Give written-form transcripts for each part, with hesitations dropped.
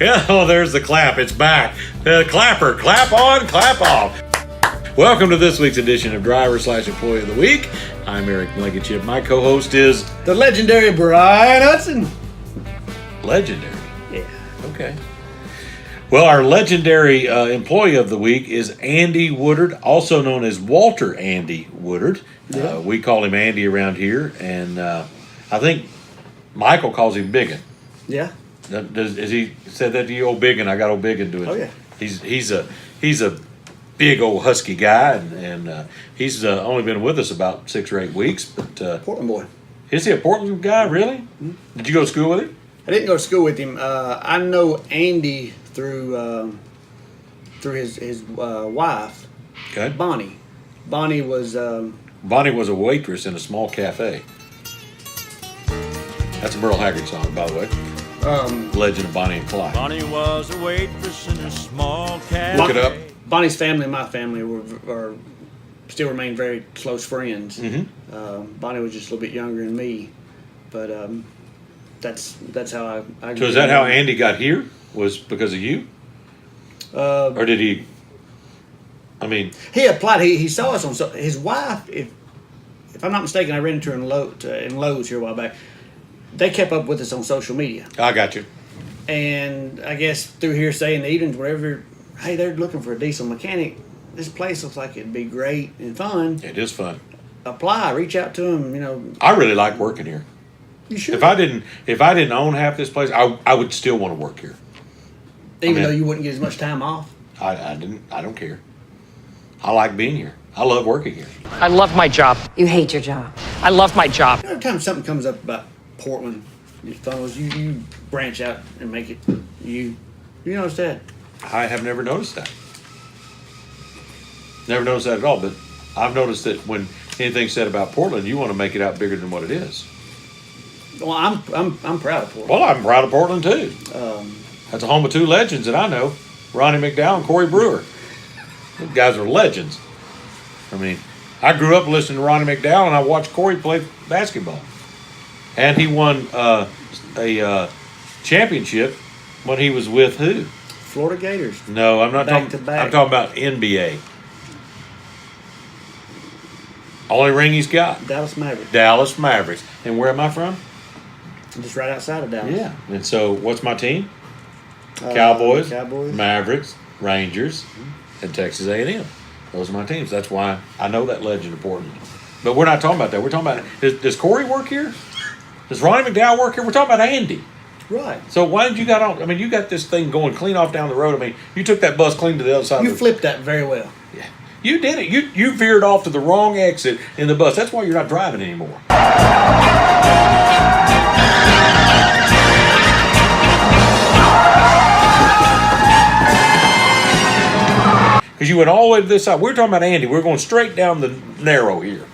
Yeah, oh, there's the clap. It's back. The clapper. Clap on, clap off. Welcome to this week's edition of Driver/Employee of the Week. I'm Eric Blankenship. My co-host is the legendary Brian Hudson. Legendary? Yeah. Okay. Well, our legendary employee of the week is Andy Woodard, also known as Walter Andy Woodard. Yeah. We call him Andy around here, and I think Michael calls him Biggin. Yeah. Has he said that to you, old Biggin? I got old Biggin to it. Oh yeah. He's a big old husky guy, and he's only been with us about 6 or 8 weeks. But Portland boy. is he a Portland guy? Really? Mm-hmm. Did you go to school with him? I didn't go to school with him. I know Andy through his wife, Okay. Bonnie. Bonnie was a waitress in a small cafe. That's a Merle Haggard song, by the way. Legend of Bonnie and Clyde. Bonnie was a waitress in a small cafe. Look it up. Bonnie's family and my family are still remain very close friends. Mm-hmm. Bonnie was just a little bit younger than me, but that's how I. So is that how Andy got here? Was because of you? Or did he? I mean, he applied. He saw us on his wife. If I'm not mistaken, I ran into her in Lowe's here a while back. They kept up with us on social media. I got you. And I guess through hearsay in the evenings, wherever, hey, they're looking for a diesel mechanic. This place looks like it'd be great and fun. It is fun. Apply, reach out to them. I really like working here. You should. If I didn't own half this place, I would still want to work here. Even though you wouldn't get as much time off. I don't care. I like being here. I love working here. I love my job. You hate your job. I love my job. Every time something comes up about Portland, you branch out and make it you. You notice that? I have never noticed that. Never noticed that at all. But I've noticed that when anything's said about Portland, you want to make it out bigger than what it is. Well, I'm proud of Portland. Well, I'm proud of Portland too. That's a home of 2 legends that I know: Ronnie McDowell and Corey Brewer. Those guys are legends. I mean, I grew up listening to Ronnie McDowell, and I watched Corey play basketball. And he won a championship when he was with who? Florida Gators. No, I'm not Back talking. to back. I'm talking about NBA. Only ring he's got. Dallas Mavericks. Dallas Mavericks. And where am I from? Just right outside of Dallas. Yeah. And so, what's my team? Cowboys, Cowboys, Mavericks, Rangers, and Texas A&M. Those are my teams. That's why I know that legend of Portland. But we're not talking about that. We're talking about, does Corey work here? Does Ronnie McDowell work here? We're talking about Andy. Right. So why did you got on? I mean, you got this thing going clean off down the road. I mean, you took that bus clean to the other side. You flipped that very well. Yeah, you did it. You veered off to the wrong exit in the bus. That's why you're not driving anymore. Because you went all the way to this side. We're talking about Andy. We're going straight down the narrow here.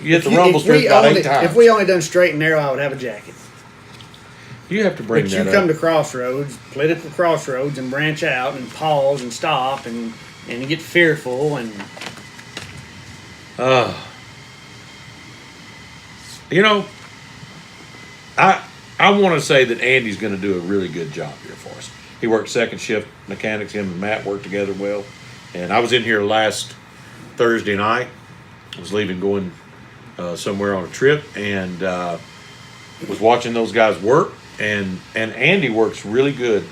You hit the rumble strip about 8 times. If we only done straight and narrow, I would have a jacket. You have to bring but that up. you come to crossroads, political crossroads, and branch out and pause and stop and you get fearful and. You know, I want to say that Andy's going to do a really good job here for us. He worked second shift mechanics. Him and Matt worked together well. And I was in here last Thursday night. I was leaving, going somewhere on a trip, and was watching those guys work. And Andy works really good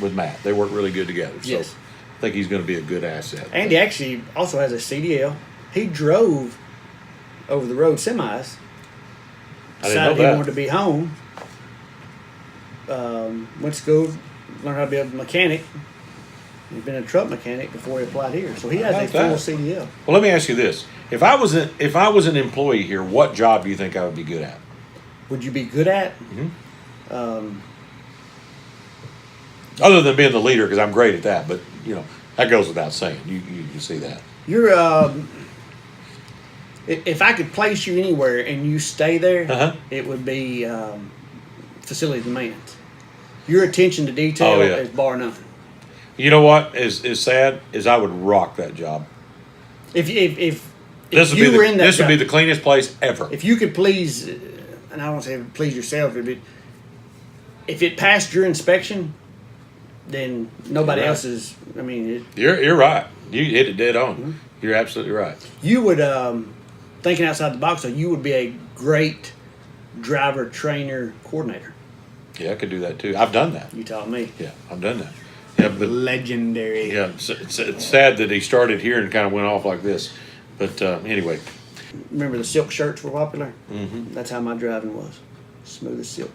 with Matt. They work really good together. So yes. I think he's going to be a good asset. Andy actually also has a CDL. He drove over the road semis. I didn't know Decided he that. wanted to be home. Went to school, learned how to be a mechanic. He's been a truck mechanic before he applied here, so he has a full CDL. Well, let me ask you this: if I was an employee here, what job do you think I would be good at? Would you be good at? Mm-hmm. Other than being the leader, because I'm great at that, but that goes without saying. You see that. You're if I could place you anywhere and you stay there, it would be facility maintenance. Your attention to detail is bar nothing. You know what is sad is I would rock that job. If This would you be were in that this would job, be the cleanest place ever. if you could please, and I don't say please yourself, if it passed your inspection, then nobody You're right. else is. I mean, You're right. You hit it dead on. You're absolutely right. you would thinking outside the box. So you would be a great driver trainer coordinator. Yeah, I could do that too. I've done that. You taught me. Yeah, I've done that. Yeah, but Legendary. yeah, it's sad that he started here and kind of went off like this. But anyway, Remember the silk shirts were popular? Mm-hmm. That's how my driving was. Smooth as silk.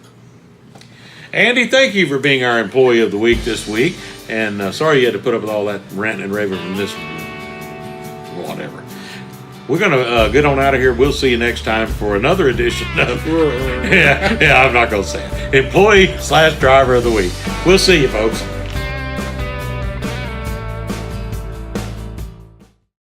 Andy, thank you for being our employee of the week this week. And sorry you had to put up with all that ranting and raving from this whatever. We're going to get on out of here. We'll see you next time for another edition of yeah, I'm not going to say it. Employee/driver of the week. We'll see you, folks.